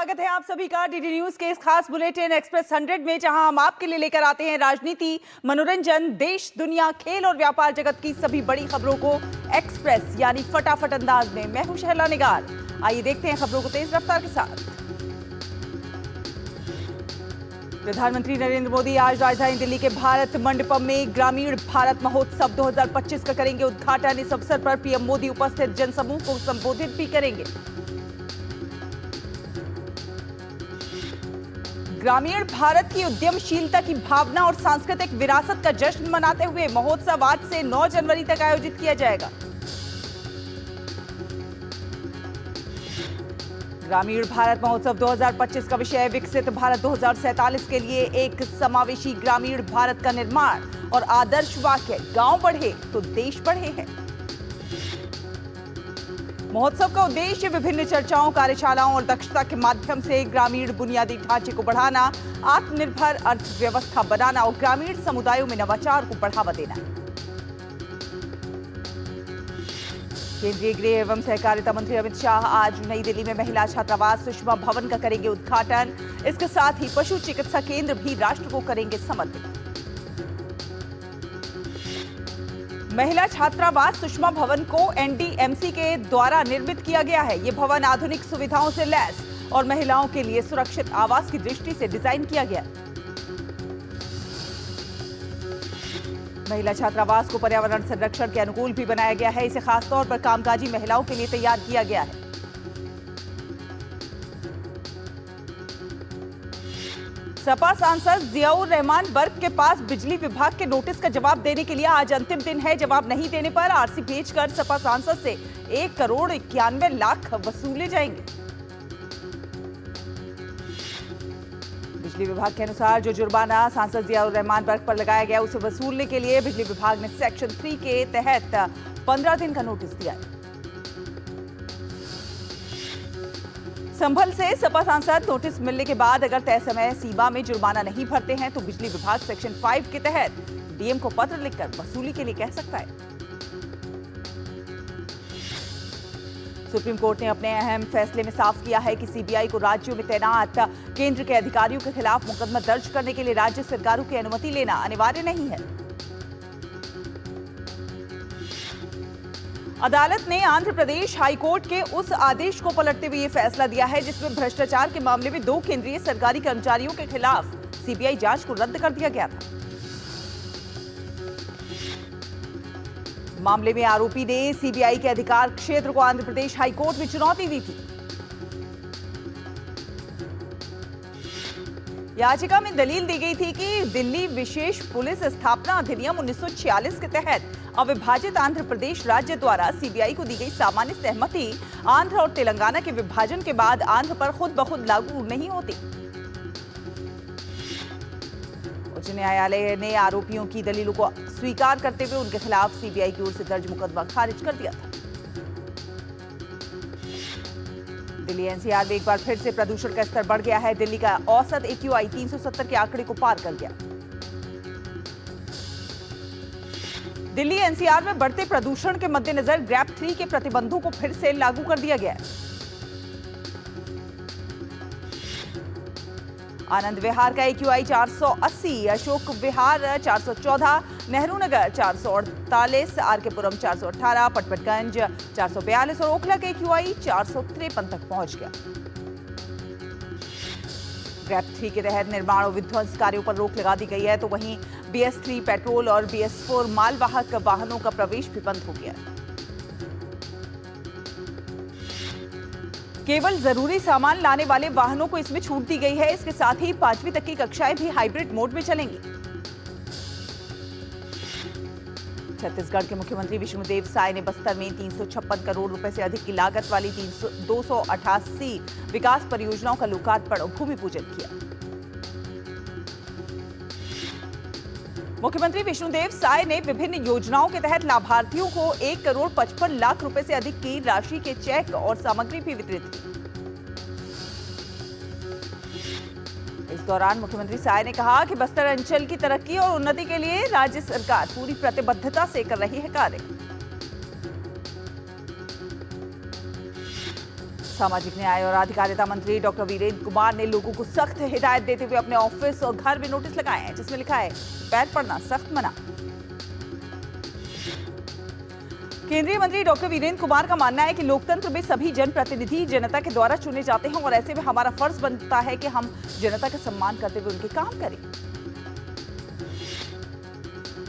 स्वागत है आप सभी का डीडी न्यूज के इस खास बुलेटिन एक्सप्रेस 100 में, जहां हम आपके लिए लेकर आते हैं राजनीति, मनोरंजन, देश, दुनिया, खेल और व्यापार जगत की सभी बड़ी खबरों को एक्सप्रेस यानी फटाफट अंदाज में। मैं हूं शहला निगार। आइए देखते हैं खबरों को तेज रफ्तार के साथ। प्रधानमंत्री नरेंद्र मोदी आज राजधानी दिल्ली के भारत मंडपम में ग्रामीण भारत महोत्सव 2025 का करेंगे उद्घाटन। इस अवसर पर पीएम मोदी उपस्थित जनसमूह को संबोधित भी करेंगे। ग्रामीण भारत की उद्यमशीलता की भावना और सांस्कृतिक विरासत का जश्न मनाते हुए महोत्सव आज से 9 जनवरी तक आयोजित किया जाएगा। ग्रामीण भारत महोत्सव 2025 का विषय विकसित भारत 2047 के लिए एक समावेशी ग्रामीण भारत का निर्माण और आदर्श वाक्य गांव बढ़े तो देश बढ़े है। महोत्सव का उद्देश्य विभिन्न चर्चाओं, कार्यशालाओं और दक्षता के माध्यम से ग्रामीण बुनियादी ढांचे को बढ़ाना, आत्मनिर्भर अर्थव्यवस्था बनाना और ग्रामीण समुदायों में नवाचार को बढ़ावा देना है। केंद्रीय गृह एवं सहकारिता मंत्री अमित शाह आज नई दिल्ली में महिला छात्रावास सुषमा भवन का करेंगे उद्घाटन। इसके साथ ही पशु चिकित्सा केंद्र भी राष्ट्र को करेंगे समर्पित। महिला छात्रावास सुषमा भवन को एनडीएमसी के द्वारा निर्मित किया गया है। यह भवन आधुनिक सुविधाओं से लैस और महिलाओं के लिए सुरक्षित आवास की दृष्टि से डिजाइन किया गया। महिला छात्रावास को पर्यावरण संरक्षण के अनुकूल भी बनाया गया है। इसे खासतौर पर कामकाजी महिलाओं के लिए तैयार किया गया है। सपा सांसद जियाउर रहमान बर्क के पास बिजली विभाग के नोटिस का जवाब देने के लिए आज अंतिम दिन है। जवाब नहीं देने पर आरसी भेजकर सपा सांसद से 1,91,00,000 वसूले जाएंगे। बिजली विभाग के अनुसार जो जुर्माना सांसद जियाउर रहमान बर्क पर लगाया गया उसे वसूलने के लिए बिजली विभाग ने सेक्शन 3 के तहत 15 दिन का नोटिस दिया है। संभल से सपा सांसद नोटिस मिलने के बाद अगर तय समय सीमा में जुर्माना नहीं भरते हैं तो बिजली विभाग सेक्शन 5 के तहत डीएम को पत्र लिखकर वसूली के लिए कह सकता है। सुप्रीम कोर्ट ने अपने अहम फैसले में साफ किया है कि सीबीआई को राज्यों में तैनात केंद्र के अधिकारियों के खिलाफ मुकदमा दर्ज करने के लिए राज्य सरकारों की अनुमति लेना अनिवार्य नहीं है। अदालत ने आंध्र प्रदेश हाईकोर्ट के उस आदेश को पलटते हुए यह फैसला दिया है जिसमें भ्रष्टाचार के मामले में 2 केंद्रीय सरकारी कर्मचारियों के खिलाफ सीबीआई जांच को रद्द कर दिया गया था। मामले में आरोपी ने सीबीआई के अधिकार क्षेत्र को आंध्र प्रदेश हाईकोर्ट में चुनौती दी थी। याचिका में दलील दी गई थी कि दिल्ली विशेष पुलिस स्थापना अधिनियम 1946 के तहत अविभाजित आंध्र प्रदेश राज्य द्वारा सीबीआई को दी गई सामान्य सहमति आंध्र और तेलंगाना के विभाजन के बाद आंध्र पर खुद ब खुद लागू नहीं होती। उच्च न्यायालय ने आरोपियों की दलीलों को स्वीकार करते हुए उनके खिलाफ सीबीआई की ओर से दर्ज मुकदमा खारिज कर दिया था। दिल्ली एनसीआर में एक बार फिर से प्रदूषण का स्तर बढ़ गया है। दिल्ली का औसत एक्यूआई 370 के आंकड़े को पार कर गया। दिल्ली एनसीआर में बढ़ते प्रदूषण के मद्देनजर ग्रैप 3 के प्रतिबंधों को फिर से लागू कर दिया गया है। आनंद विहार का एक्यूआई 480, अशोक विहार 414, नेहरू नगर 448, आरकेपुरम 418, पटपटगंज 442 और ओखला का एक्यूआई 453 तक पहुंच गया। ग्रैप 3 के तहत निर्माण और विध्वंस कार्यों पर रोक लगा दी गई है, तो वहीं BS3 पेट्रोल और BS4 मालवाहक वाहनों का प्रवेश भी बंद हो गया। केवल जरूरी सामान लाने वाले वाहनों को इसमें छूट दी गई है। इसके साथ ही 5वीं तक की कक्षाएं भी हाइब्रिड मोड में चलेंगी। छत्तीसगढ़ के मुख्यमंत्री विष्णुदेव साय ने बस्तर में 356 करोड़ रुपए से अधिक की लागत वाली 288 विकास परियोजनाओं का लोकार्पण और भूमि पूजन किया। मुख्यमंत्री विष्णुदेव साय ने विभिन्न योजनाओं के तहत लाभार्थियों को 1,55,00,000 रुपए से अधिक की राशि के चेक और सामग्री भी वितरित की। इस दौरान मुख्यमंत्री साय ने कहा कि बस्तर अंचल की तरक्की और उन्नति के लिए राज्य सरकार पूरी प्रतिबद्धता से कर रही है कार्य। सामाजिक न्याय और अधिकारिता मंत्री डॉक्टर वीरेंद्र कुमार ने लोगों को सख्त हिदायत देते हुए अपने ऑफिस और घर में नोटिस लगाए हैं, जिसमें लिखा है पैर पड़ना सख्त मना। केंद्रीय मंत्री डॉक्टर वीरेंद्र कुमार का मानना है कि लोकतंत्र में सभी जनप्रतिनिधि जनता के द्वारा चुने जाते हैं और ऐसे में हमारा फर्ज बनता है कि हम जनता का सम्मान करते हुए उनके काम करें।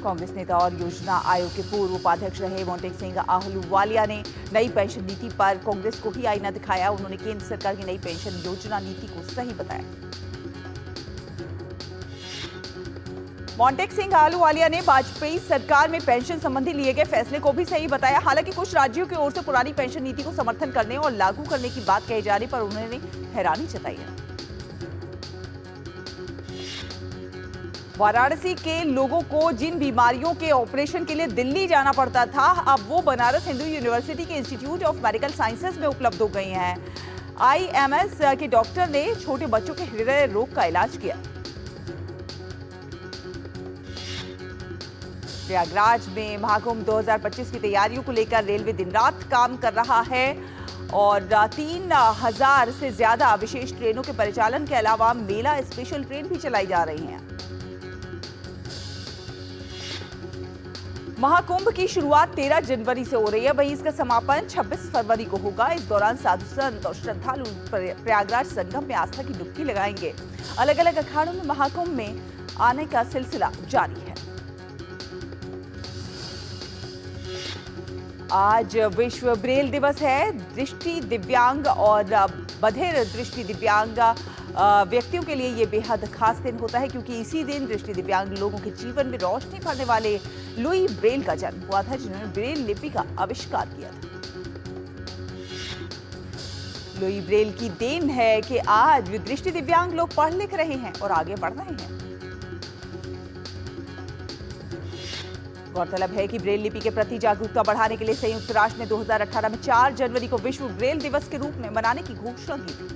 कांग्रेस नेता और योजना आयोग के पूर्व उपाध्यक्ष रहे मोंटेक सिंह आहलूवालिया ने नई पेंशन नीति पर कांग्रेस को ही आईना दिखाया। उन्होंने केंद्र सरकार की नई पेंशन योजना नीति को सही बताया। मोंटेक सिंह आहलूवालिया ने वाजपेयी सरकार में पेंशन संबंधी लिए गए फैसले को भी सही बताया। हालांकि कुछ राज्यों की ओर से पुरानी पेंशन नीति को समर्थन करने और लागू करने की बात कहे जाने पर उन्होंने हैरानी जताई है। वाराणसी के लोगों को जिन बीमारियों के ऑपरेशन के लिए दिल्ली जाना पड़ता था, अब वो बनारस हिंदू यूनिवर्सिटी के इंस्टीट्यूट ऑफ मेडिकल साइंसेज में उपलब्ध हो गई हैं। आईएमएस के डॉक्टर ने छोटे बच्चों के हृदय रोग का इलाज किया। प्रयागराज में महाकुंभ 2025 की तैयारियों को लेकर रेलवे दिन रात काम कर रहा है और 3000 से ज्यादा विशेष ट्रेनों के परिचालन के अलावा मेला स्पेशल ट्रेन भी चलाई जा रही हैं। महाकुंभ की शुरुआत 13 जनवरी से हो रही है, वहीं इसका समापन 26 फरवरी को होगा। इस दौरान साधु संत और श्रद्धालु प्रयागराज संगम में आस्था की डुबकी लगाएंगे। अलग अलग अखाड़ों में महाकुंभ में आने का सिलसिला जारी है। आज विश्व ब्रेल दिवस है। दृष्टि दिव्यांग और बधिर दृष्टि दिव्यांग व्यक्तियों के लिए ये बेहद खास दिन होता है, क्योंकि इसी दिन दृष्टि दिव्यांग लोगों के जीवन में रोशनी भरने वाले लुई ब्रेल का जन्म हुआ था, जिन्होंने ब्रेल लिपि का आविष्कार किया था। लुई ब्रेल की देन है कि आज दृष्टि दिव्यांग लोग पढ़ लिख रहे हैं और आगे बढ़ रहे हैं। गौरतलब है कि ब्रेल लिपि के प्रति जागरूकता बढ़ाने के लिए संयुक्त राष्ट्र ने 2018 में 4 जनवरी को विश्व ब्रेल दिवस के रूप में मनाने की घोषणा की थी।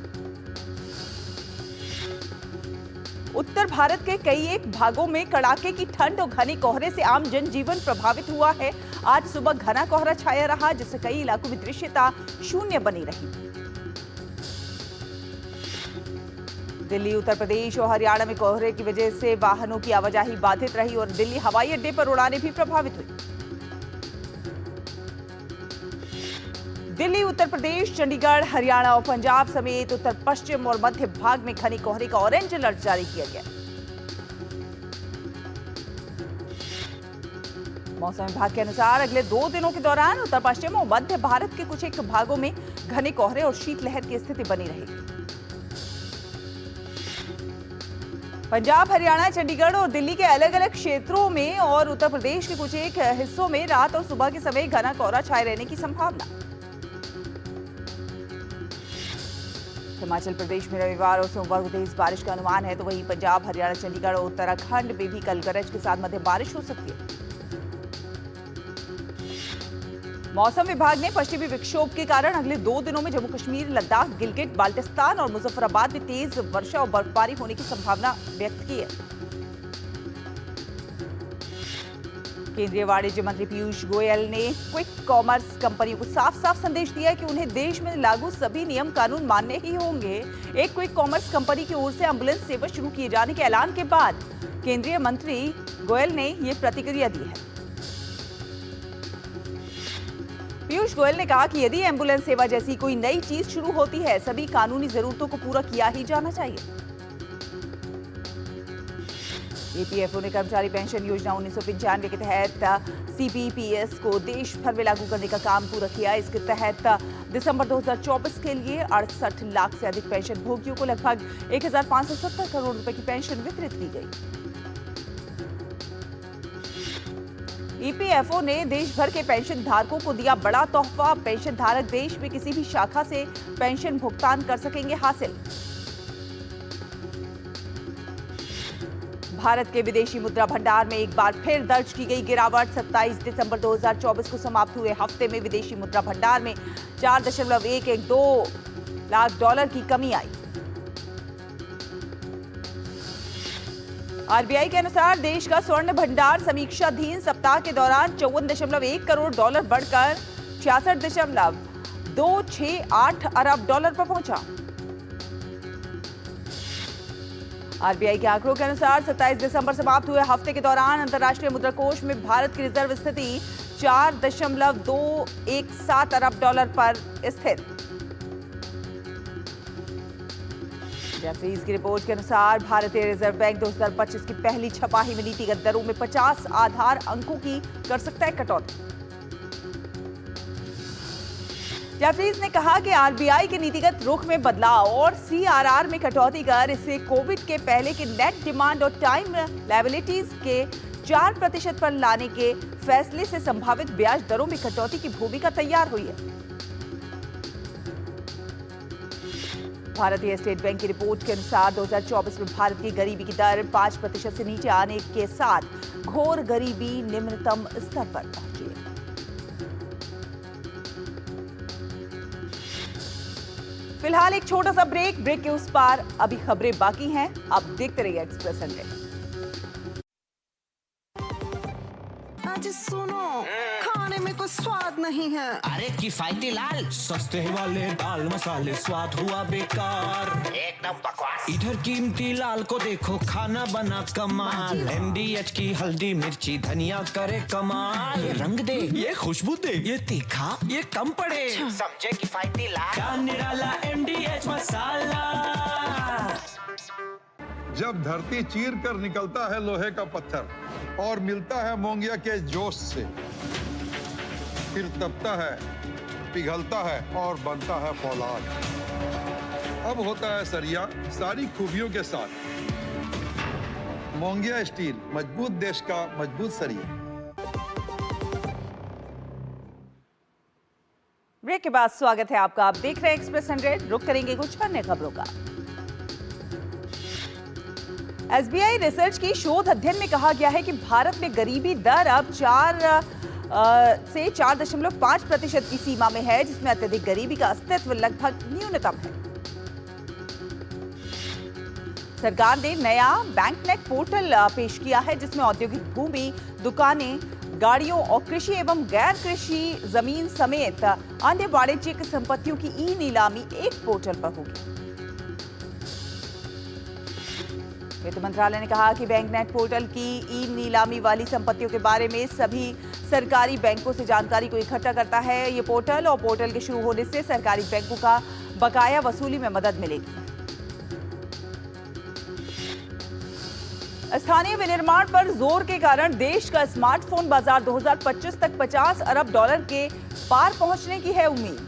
उत्तर भारत के कई एक भागों में कड़ाके की ठंड और घने कोहरे से आम जनजीवन प्रभावित हुआ है। आज सुबह घना कोहरा छाया रहा, जिससे कई इलाकों में दृश्यता शून्य बनी रही। दिल्ली, उत्तर प्रदेश और हरियाणा में कोहरे की वजह से वाहनों की आवाजाही बाधित रही और दिल्ली हवाई अड्डे पर उड़ानें भी प्रभावित हुई। दिल्ली, उत्तर प्रदेश, चंडीगढ़, हरियाणा और पंजाब समेत उत्तर पश्चिम और मध्य भाग में घने कोहरे का ऑरेंज अलर्ट जारी किया गया। मौसम विभाग के अनुसार अगले 2 दिनों के दौरान उत्तर पश्चिम और मध्य भारत के कुछ एक भागों में घने कोहरे और शीतलहर की स्थिति बनी रहेगी। पंजाब, हरियाणा, चंडीगढ़ और दिल्ली के अलग अलग क्षेत्रों में और उत्तर प्रदेश के कुछ एक हिस्सों में रात और सुबह के समय घना कोहरा छाए रहने की संभावना। हिमाचल प्रदेश में रविवार और सोमवार को तेज बारिश का अनुमान है, तो वहीं पंजाब, हरियाणा, चंडीगढ़ और उत्तराखंड में भी कल गरज के साथ मध्यम बारिश हो सकती है। मौसम विभाग ने पश्चिमी विक्षोभ के कारण अगले 2 दिनों में जम्मू कश्मीर, लद्दाख, गिलगित, बाल्टिस्तान और मुजफ्फराबाद में तेज वर्षा और बर्फबारी होने की संभावना व्यक्त की है। केंद्रीय वाणिज्य मंत्री पीयूष गोयल ने क्विक कॉमर्स कंपनियों को साफ साफ संदेश दिया है कि उन्हें देश में लागू सभी नियम कानून मानने ही होंगे। एक क्विक कॉमर्स कंपनी की ओर से एम्बुलेंस सेवा शुरू किए जाने के ऐलान के बाद केंद्रीय मंत्री गोयल ने ये प्रतिक्रिया दी है। पीयूष गोयल ने कहा कि यदि एम्बुलेंस सेवा जैसी कोई नई चीज शुरू होती है, सभी कानूनी जरूरतों को पूरा किया ही जाना चाहिए। ईपीएफओ ने कर्मचारी पेंशन योजना 1995 के तहत सीपीपीएस को देश भर में लागू करने का काम पूरा किया। इसके तहत दिसंबर 2024 के लिए 68 लाख से अधिक पेंशन भोगियों को लगभग 1570 करोड़ रुपए की पेंशन वितरित की गई। ईपीएफओ ने देश भर के पेंशन धारकों को दिया बड़ा तोहफा। पेंशन धारक देश में किसी भी शाखा से पेंशन भुगतान कर सकेंगे हासिल। भारत के विदेशी मुद्रा भंडार में एक बार फिर दर्ज की गई गिरावट। 27 दिसंबर 2024 को समाप्त हुए हफ्ते में विदेशी मुद्रा भंडार में 4.112 लाख डॉलर की कमी आई। आरबीआई के अनुसार देश का स्वर्ण भंडार समीक्षाधीन सप्ताह के दौरान 54.1 करोड़ डॉलर बढ़कर 66.2 $268 अरब पर पहुंचा। आरबीआई के आंकड़ों के अनुसार 27 दिसंबर समाप्त हुए हफ्ते के दौरान अंतर्राष्ट्रीय मुद्रा कोष में भारत की रिजर्व स्थिति 4.217 अरब डॉलर पर स्थित। जैफरीज की रिपोर्ट के अनुसार भारतीय रिजर्व बैंक 2025 की पहली छपाई में नीतिगत दरों में 50 आधार अंकों की कर सकता है कटौती। जैफरीज ने कहा कि आरबीआई के नीतिगत रुख में बदलाव और सीआरआर में कटौती कर इसे कोविड के पहले के नेट डिमांड और टाइम लायबिलिटीज के 4% पर लाने के फैसले से संभावित ब्याज दरों में कटौती की भूमिका तैयार हुई है। भारतीय स्टेट बैंक की रिपोर्ट के अनुसार 2024 में भारत की गरीबी की दर 5% से नीचे आने के साथ घोर गरीबी निम्नतम स्तर पर पहुंची है। फिलहाल एक छोटा सा ब्रेक के उस पार अभी खबरें बाकी हैं। आप देखते रहिए एक्सप्रेस संडे। आज सुनो, खाने में कोई स्वाद नहीं है। अरे किफायती लाल सस्ते वाले दाल मसाले स्वाद हुआ बेकार, एकदम बकवास। इधर कीमती लाल को देखो खाना बना कमाल, MDH की हल्दी मिर्ची धनिया करे कमाल। ये रंग दे, ये खुशबू दे, ये तीखा, ये कम पड़े, समझे किफायती लाल। क्या निराला MDH मसाला। जब धरती चीर कर निकलता है लोहे का पत्थर और मिलता है मोंगिया के जोश से, फिर तपता है, पिघलता है और बनता है फौलाद। अब होता है सरिया सारी खूबियों के साथ। मोंगिया स्टील, मजबूत देश का मजबूत सरिया। ब्रेक के बाद स्वागत है आपका। आप देख रहे हैं एक्सप्रेस 100। रुक करेंगे कुछ अन्य खबरों का। एसबीआई रिसर्च की शोध अध्ययन में कहा गया है कि भारत में गरीबी दर अब 4 से 4.5% की सीमा में है, जिसमें अत्यधिक गरीबी का अस्तित्व लगभग न्यूनतम है। सरकार ने नया बैंकनेट पोर्टल पेश किया है, जिसमें औद्योगिक भूमि, दुकानें, गाड़ियों और कृषि एवं गैर कृषि जमीन समेत अन्य वाणिज्यिक संपत्तियों की ई नीलामी एक पोर्टल पर होगी। वित्त मंत्रालय ने कहा कि बैंकनेट पोर्टल की ई नीलामी वाली संपत्तियों के बारे में सभी सरकारी बैंकों से जानकारी को इकट्ठा करता है। ये पोर्टल और पोर्टल के शुरू होने से सरकारी बैंकों का बकाया वसूली में मदद मिलेगी। स्थानीय विनिर्माण पर जोर के कारण देश का स्मार्टफोन बाजार 2025 तक 50 अरब डॉलर के पार पहुंचने की है उम्मीद।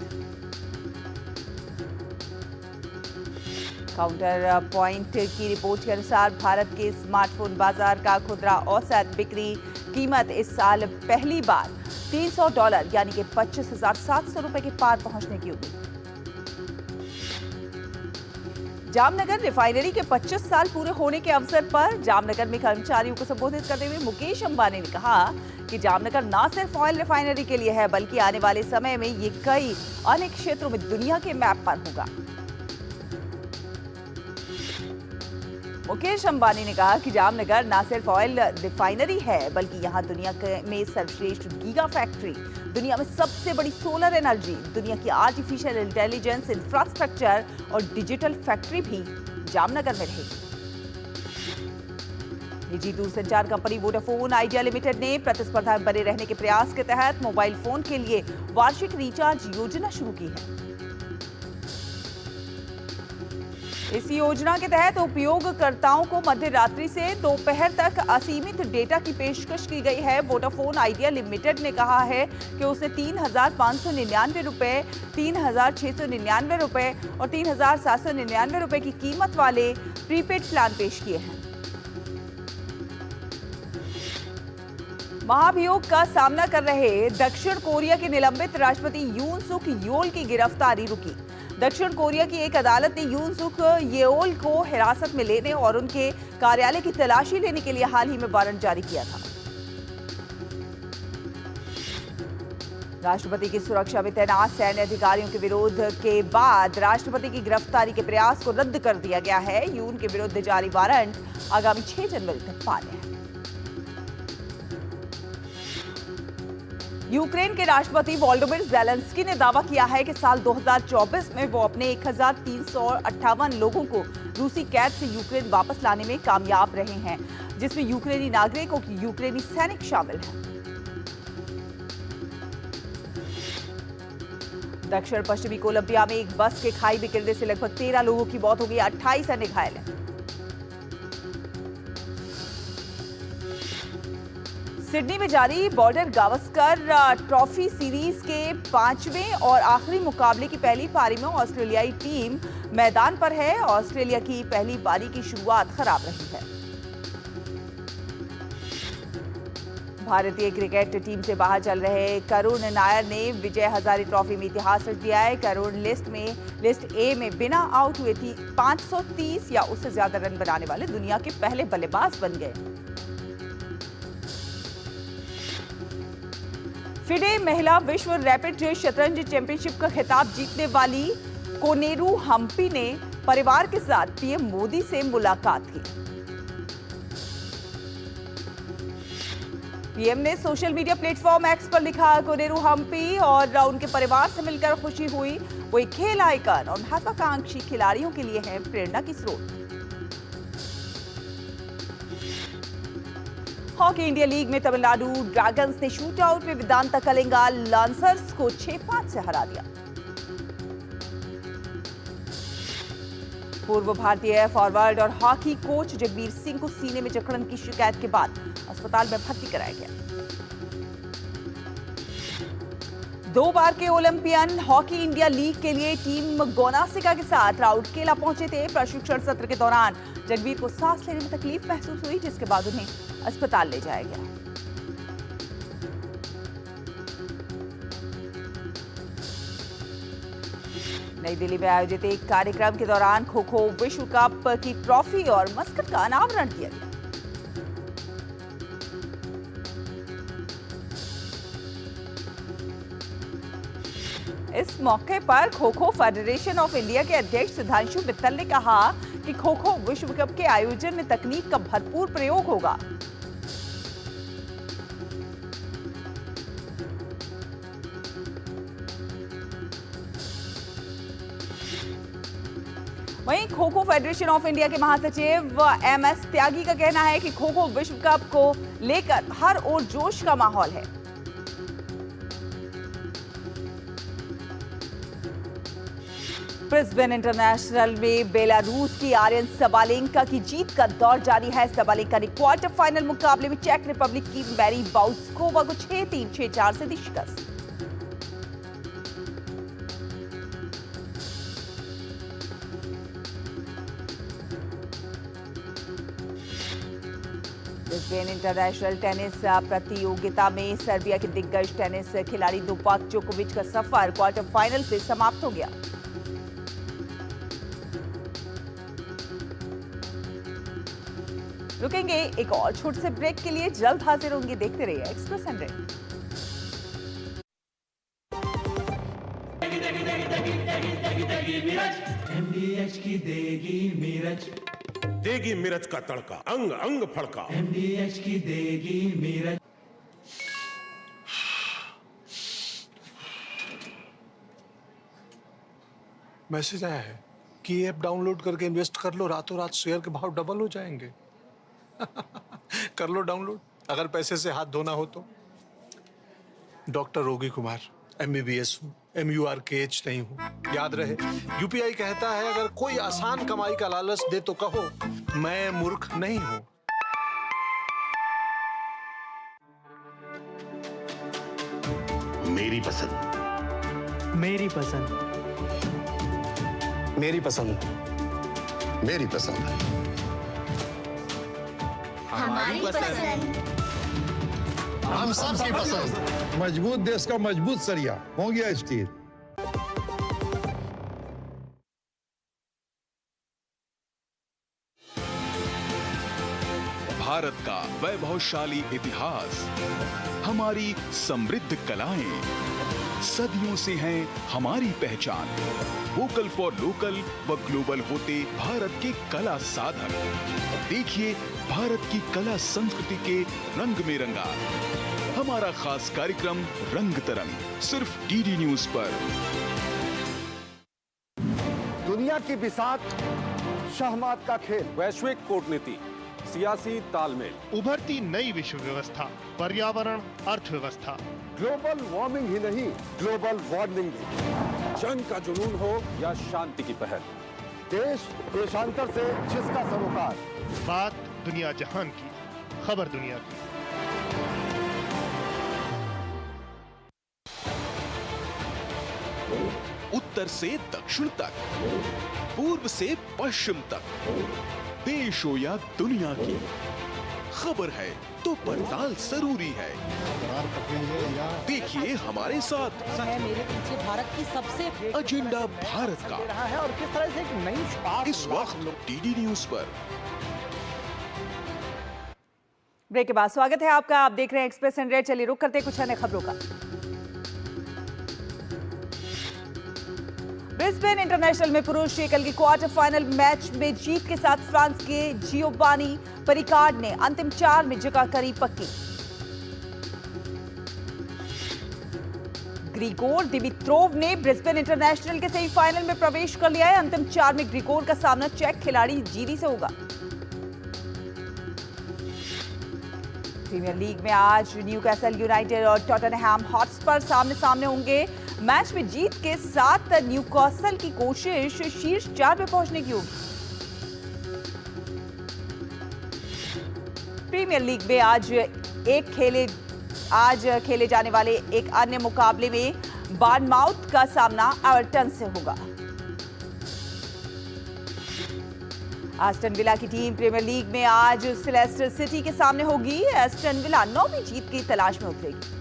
काउंटर पॉइंट की रिपोर्ट के अनुसार भारत के स्मार्टफोन बाजार का खुदरा औसत बिक्री कीमत इस साल पहली बार $300 यानी कि 25,700 रुपए के पार पहुंचने की उम्मीद। जामनगर रिफाइनरी के 25 साल पूरे होने के अवसर पर जामनगर में कर्मचारियों को संबोधित करते हुए मुकेश अंबानी ने कहा कि जामनगर न सिर्फ ऑयल रिफाइनरी के लिए है, बल्कि आने वाले समय में ये कई अन्य क्षेत्रों में दुनिया के मैप पर होगा। मुकेश अंबानी ने कहा कि जामनगर न सिर्फ ऑयल रिफाइनरी है, बल्कि यहाँ दुनिया में सर्वश्रेष्ठ गीगा फैक्ट्री, दुनिया में सबसे बड़ी सोलर एनर्जी, दुनिया की आर्टिफिशियल इंटेलिजेंस इंफ्रास्ट्रक्चर और डिजिटल फैक्ट्री भी जामनगर में रहेगी। निजी दूरसंचार कंपनी वोडाफोन आइडिया लिमिटेड ने प्रतिस्पर्धा में बने रहने के प्रयास के तहत मोबाइल फोन के लिए वार्षिक रिचार्ज योजना शुरू की है। इस योजना के तहत उपयोगकर्ताओं को मध्य रात्रि से दोपहर तक असीमित डेटा की पेशकश की गई है। वोडाफोन आइडिया लिमिटेड ने कहा है कि उसने 3,599 रुपए, 3,699 रुपए और 3,799 रुपए की कीमत वाले प्रीपेड प्लान पेश किए हैं। महाभियोग का सामना कर रहे दक्षिण कोरिया के निलंबित राष्ट्रपति यून सुक योल की गिरफ्तारी रुकी। दक्षिण कोरिया की एक अदालत ने यून सुक येओल को हिरासत में लेने और उनके कार्यालय की तलाशी लेने के लिए हाल ही में वारंट जारी किया था। राष्ट्रपति की सुरक्षा में तैनात सैन्य अधिकारियों के विरोध के बाद राष्ट्रपति की गिरफ्तारी के प्रयास को रद्द कर दिया गया है। यून के विरुद्ध जारी वारंट आगामी 6 जनवरी तक मान्य है। यूक्रेन के राष्ट्रपति वोलोडिमिर ज़ेलेंस्की ने दावा किया है कि साल 2024 में वो अपने 1358 लोगों को रूसी कैद से यूक्रेन वापस लाने में कामयाब रहे हैं, जिसमें यूक्रेनी नागरिक और यूक्रेनी सैनिक शामिल हैं। दक्षिण पश्चिमी कोलंबिया में एक बस के खाई में गिरने से लगभग 13 लोगों की मौत हो गई, 28 अन्य घायल हैं। सिडनी में जारी बॉर्डर गावस्कर ट्रॉफी सीरीज के 5वें और आखिरी मुकाबले की पहली पारी में ऑस्ट्रेलियाई टीम मैदान पर है। ऑस्ट्रेलिया की पहली पारी की शुरुआत खराब रही है। भारतीय क्रिकेट टीम से बाहर चल रहे करुण नायर ने विजय हजारे ट्रॉफी में इतिहास रच दिया है। करुण लिस्ट ए में बिना आउट हुए 530 या उससे ज्यादा रन बनाने वाले दुनिया के पहले बल्लेबाज बन गए। फिडे महिला विश्व रैपिड शतरंज चैंपियनशिप का खिताब जीतने वाली कोनेरू हम्पी ने परिवार के साथ पीएम मोदी से मुलाकात की। पीएम ने सोशल मीडिया प्लेटफॉर्म एक्स पर लिखा, कोनेरू हम्पी और उनके परिवार से मिलकर खुशी हुई। वो एक खेल आइकन और महत्वाकांक्षी खिलाड़ियों के लिए हैं प्रेरणा की स्रोत। हॉकी इंडिया लीग में तमिलनाडु ड्रैगन्स ने शूटआउट में वेदांता कलिंगा लांसर्स को 6-5 से हरा दिया। पूर्व भारतीय फॉरवर्ड और हॉकी कोच जगबीर सिंह को सीने में जकड़न की शिकायत के बाद अस्पताल में भर्ती कराया गया। 2 बार के ओलंपियन हॉकी इंडिया लीग के लिए टीम गोनासिका के साथ राउरकेला पहुंचे थे। प्रशिक्षण सत्र के दौरान जगबीर को सांस लेने में तकलीफ महसूस हुई, जिसके बाद उन्हें अस्पताल ले जाया गया। नई दिल्ली में आयोजित एक कार्यक्रम के दौरान खो खो विश्व कप की ट्रॉफी और मस्कट का अनावरण किया गया। इस मौके पर kho kho federation of India के अध्यक्ष सुधांशु मित्तल ने कहा कि खो खो विश्व कप के आयोजन में तकनीक का भरपूर प्रयोग होगा। वहीं kho kho federation of India के महासचिव एमएस त्यागी का कहना है कि खो खो विश्व कप को लेकर हर ओर जोश का माहौल है। ब्रिस्बेन इंटरनेशनल में बेलारूस की आर्यन सबालेंका की जीत का दौर जारी है। सबालेंका ने क्वार्टर फाइनल मुकाबले में चेक रिपब्लिक की मैरी बाउस्कोवा को 6-3, 6-4 से दी शिकस्त। ब्रिस्बेन इंटरनेशनल टेनिस प्रतियोगिता में सर्बिया के दिग्गज टेनिस खिलाड़ी नोवाक जोकोविच का सफर क्वार्टर फाइनल से समाप्त हो गया। रुकेंगे एक और छोटे से ब्रेक के लिए, जल्द हाजिर होंगे। देखते रहिए एक्सप्रेस 100। MDH की देगी मिर्च, देगी मिर्च का तड़का, अंग अंग फड़का। MDH की देगी मिर्च। मैसेज आया है कि ऐप डाउनलोड करके इन्वेस्ट कर लो, रातों रात शेयर के भाव डबल हो जाएंगे। कर लो डाउनलोड, अगर पैसे से हाथ धोना हो तो। डॉक्टर रोगी कुमार, MBBS हूँ, MURKH नहीं हूँ। याद रहे, UPI कहता है अगर कोई आसान कमाई का लालच दे तो कहो मैं मूर्ख नहीं हूँ। मेरी पसंद, मेरी पसंद, मेरी पसंद, मेरी पसंद, हमारी पसंद, हम सबकी पसंद। मजबूत देश का मजबूत सरिया हो गया स्टील। भारत का वैभवशाली इतिहास, हमारी समृद्ध कलाएं, सदियों से हैं हमारी पहचान। वोकल फॉर लोकल व ग्लोबल होते भारत के कला साधक। देखिए भारत की कला संस्कृति के रंग में रंगा हमारा खास कार्यक्रम रंग तरंग सिर्फ डीडी न्यूज पर। दुनिया की बिसात शहमात का खेल, वैश्विक कूटनीति, सियासी तालमेल, उभरती नई विश्व व्यवस्था, पर्यावरण, अर्थव्यवस्था, ग्लोबल वार्मिंग ही नहीं, ग्लोबल वार्निंग भी। जंग का जुनून हो या शांति की पहल, देश देशांतर से जिसका सरोकार। बात दुनिया जहान की, खबर दुनिया की। उत्तर से दक्षिण तक, पूर्व से पश्चिम तक, देश हो या दुनिया की, खबर है तो पड़ताल जरूरी है। देखिए हमारे साथ मेरे पीछे भारत की सबसे एजेंडा भारत का है और किस तरह से एक नई इस वक्त डीडी न्यूज पर। ब्रेक के बाद स्वागत है आपका। आप देख रहे हैं एक्सप्रेस 100। चलिए रुक करते हैं कुछ अन्य खबरों का। ब्रिस्बेन इंटरनेशनल में पुरुष एकल की क्वार्टर फाइनल मैच में जीत के साथ फ्रांस के जियोवानी परिकार्ड ने अंतिम 4 में जगह करी पक्की। ग्रिगोर दिमित्रोव ने ब्रिस्बेन इंटरनेशनल के सेमीफाइनल में प्रवेश कर लिया है। अंतिम 4 में ग्रिगोर का सामना चेक खिलाड़ी जीरी से होगा। प्रीमियर लीग में आज न्यूकैसल यूनाइटेड और टॉटनहैम हॉटस्पर सामने सामने होंगे। मैच में जीत के साथ न्यूकैसल की कोशिश शीर्ष 4 में पहुंचने की होगी। प्रीमियर लीग में आज खेले जाने वाले एक अन्य मुकाबले में बार्नमाउथ का सामना एवर्टन से होगा। एस्टन विला की टीम प्रीमियर लीग में आज लेस्टर सिटी के सामने होगी। एस्टन विला 9वीं जीत की तलाश में उतरेगी।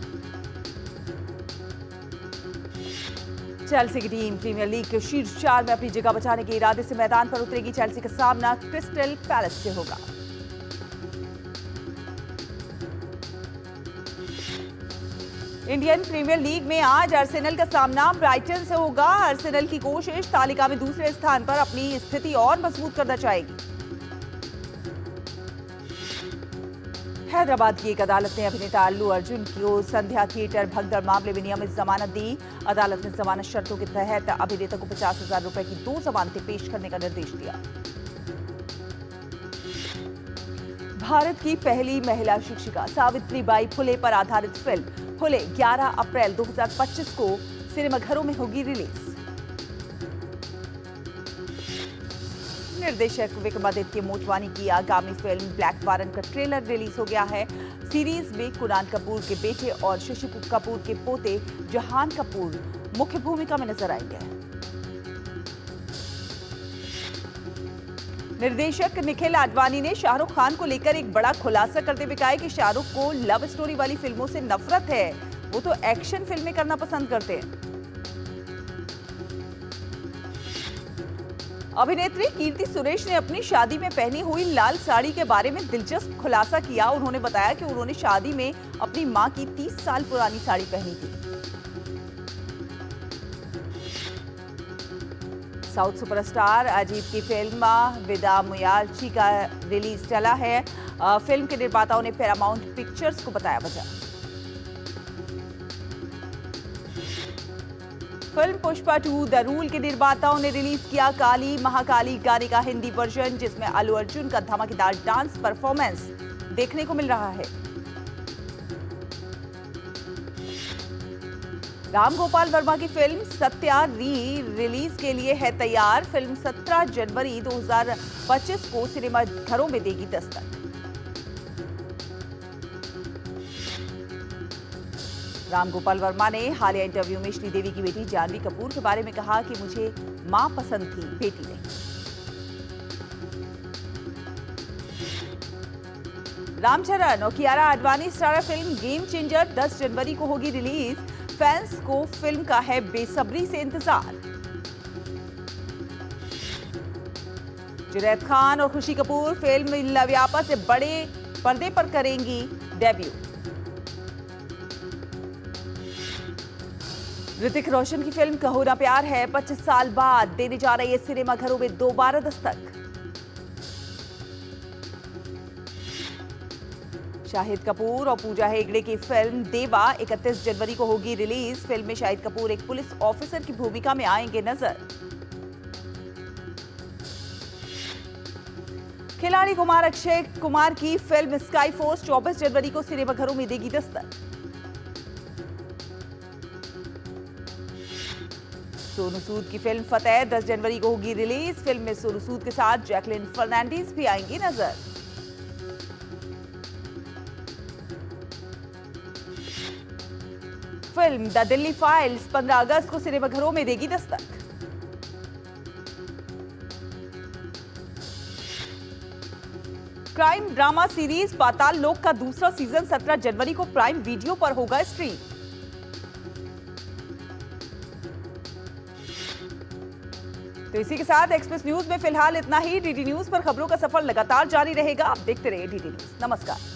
चेल्सी की टीम प्रीमियर लीग के शीर्ष 4 में अपनी जगह बचाने के इरादे से मैदान पर उतरेगी। चेल्सी का सामना क्रिस्टल पैलेस से होगा। इंडियन प्रीमियर लीग में आज आर्सेनल का सामना ब्राइटन से होगा। आर्सेनल की कोशिश तालिका में दूसरे स्थान पर अपनी स्थिति और मजबूत करना चाहेगी। हैदराबाद की एक अदालत ने अभिनेता अल्लू अर्जुन को संध्या थिएटर भगदड़ मामले में नियमित जमानत दी। अदालत ने जमानत शर्तों के तहत अभिनेता को 50,000 रुपए की 2 जमानतें पेश करने का निर्देश दिया। भारत की पहली महिला शिक्षिका सावित्रीबाई फुले पर आधारित फिल्म फुले 11 अप्रैल 2025 को सिनेमाघरों में होगी रिलीज। निर्देशक विक्रमादित्य मोटवानी की आगामी फिल्म ब्लैक वारंट का ट्रेलर रिलीज हो गया है। सीरीज में कुणाल कपूर के बेटे और शशि कपूर के पोते जहान कपूर मुख्य भूमिका में नजर आएंगे। निर्देशक निखिल आडवाणी ने शाहरुख खान को लेकर एक बड़ा खुलासा करते हुए कहा है कि शाहरुख को लव स्टोरी वाली फिल्मों से नफरत है। वो तो एक्शन फिल्में करना पसंद करते हैं। अभिनेत्री कीर्ति सुरेश ने अपनी शादी में पहनी हुई लाल साड़ी के बारे में दिलचस्प खुलासा किया। उन्होंने बताया कि उन्होंने शादी में अपनी मां की 30 साल पुरानी साड़ी पहनी थी। साउथ सुपरस्टार अजीत की फिल्म विदा मुयार्ची का रिलीज चला है। फिल्म के निर्माताओं ने पैरामाउंट पिक्चर्स को बताया वजह। फिल्म पुष्पा 2 द रूल के निर्माताओं ने रिलीज किया काली महाकाली गाने का हिंदी वर्जन, जिसमें अल्लू अर्जुन का धमाकेदार डांस परफॉर्मेंस देखने को मिल रहा है। राम गोपाल वर्मा की फिल्म सत्या रिलीज के लिए है तैयार। फिल्म 17 जनवरी 2025 को सिनेमाघरों में देगी दस्तक। राम गोपाल वर्मा ने हालिया इंटरव्यू में श्रीदेवी की बेटी जानवी कपूर के बारे में कहा कि मुझे मां पसंद थी, बेटी नहीं। रामचरण और Kiara Advani starrer film game changer 10 जनवरी को होगी रिलीज। फैंस को फिल्म का है बेसब्री से इंतजार। जुनैद खान और खुशी कपूर फिल्म लव्यापा से बड़े पर्दे पर करेंगी डेब्यू। ऋतिक रोशन की फिल्म कहो ना प्यार है 25 साल बाद देने जा रही है सिनेमाघरों में दोबारा दस्तक। शाहिद कपूर और पूजा हेगड़े की फिल्म देवा 31 जनवरी को होगी रिलीज। फिल्म में शाहिद कपूर एक पुलिस ऑफिसर की भूमिका में आएंगे नजर। खिलाड़ी कुमार अक्षय कुमार की फिल्म स्काई फोर्स 24 जनवरी को सिनेमाघरों में देगी दस्तक। सोनू सूद की फिल्म फतेह 10 जनवरी को होगी रिलीज। फिल्म में सोनू सूद के साथ जैकलिन फर्नांडीज भी आएंगी नजर। फिल्म द दिल्ली फाइल्स 15 अगस्त को सिनेमाघरों में देगी दस्तक। क्राइम ड्रामा सीरीज पाताल लोक का दूसरा सीजन 17 जनवरी को प्राइम वीडियो पर होगा स्ट्रीम। तो इसी के साथ एक्सप्रेस न्यूज में फिलहाल इतना ही। डीडी न्यूज पर खबरों का सफर लगातार जारी रहेगा। आप देखते रहिए डीडी न्यूज। नमस्कार।